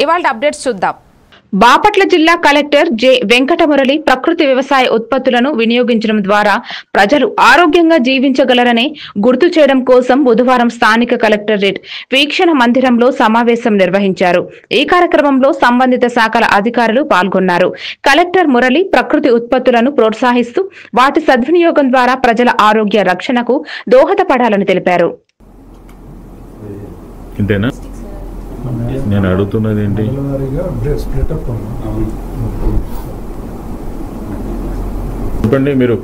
ఇవాళ అప్డేట్స్ చూద్దాం. బాపట్ల జిల్లా కలెక్టర్ జె వెంకటమురళి ప్రకృతి వ్యవసాయ ఉత్పత్తులను వినియోగించడం ద్వారా ప్రజలు ఆరోగ్యంగా జీవించగలరని గుర్తు చేయడం కోసం బుధవారం స్థానిక కలెక్టరేట్ వీక్షణ మందిరంలో సమావేశం నిర్వహించారు. ఈ కార్యక్రమంలో సంబంధిత శాఖల అధికారులు పాల్గొన్నారు. కలెక్టర్ మురళి ప్రకృతి ఉత్పత్తులను ప్రోత్సహిస్తూ వాటి సద్వినియోగం ద్వారా ప్రజల ఆరోగ్య రక్షణకు దోహదపడాలని తెలిపారు. నేను అడుగుతున్నది ఏంటి, చెప్పండి. మీరు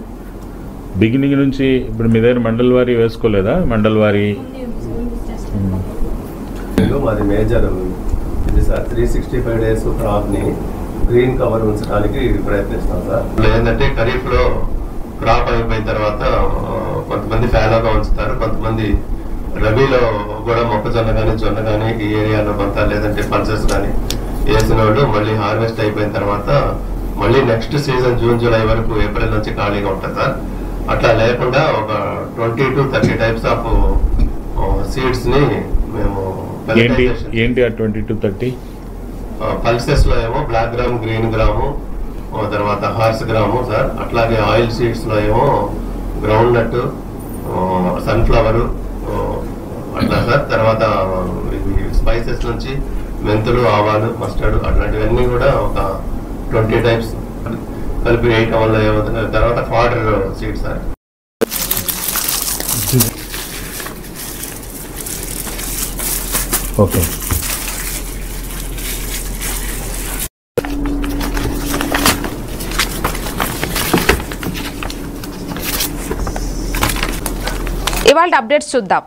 బిగినింగ్ నుంచి ఇప్పుడు మీ దగ్గర మండల్ వారీ వేసుకోలేదా? మండల్ వారీ మాది మేజర్ ఇది సార్. 365 days క్రాప్ని గ్రీన్ కవర్ ఉంచడానికి ప్రయత్నిస్తాం సార్. ఏంటంటే ఖరీఫ్లో క్రాప్ అయిపోయిన తర్వాత కొంతమంది ఫ్యాలోగా ఉంచుతారు, కొంతమంది రబీలో కూడా మొక్కజొన్న కానీ జొన్న కానీ ఈ ఏరియాలో కొంత, లేదంటే పల్సెస్ కానీ వేసిన వాళ్ళు మళ్ళీ హార్వెస్ట్ అయిపోయిన తర్వాత మళ్ళీ నెక్స్ట్ సీజన్ జూన్ జూలై వరకు ఏప్రిల్ నుంచి ఖాళీగా ఉంటుంది సార్. అట్లా లేకుండా ఒక 20 to 30 టైప్స్ ఆఫ్ సీడ్స్ ని మేము ఏంటి 20 to 30 పల్సెస్ లో ఏమో బ్లాక్ గ్రామ్, గ్రీన్ గ్రాము, తర్వాత హార్స్ గ్రాము సార్. అట్లాగే ఆయిల్ సీడ్స్ లో ఏమో గ్రౌండ్ నట్, సన్ఫ్లవర్ అట్లా సార్. తర్వాత స్పైసెస్ నుంచి మెంతులు, ఆవాలు, మస్టర్డ్ అట్లాంటివన్నీ కూడా ఒక 20 టైప్స్ కలిపి 8 వల్ల ఏమవుతుంది. తర్వాత ఫాడర్ సీడ్ సార్. ఓకే. ఇవాళ అప్డేట్స్ చూద్దాం.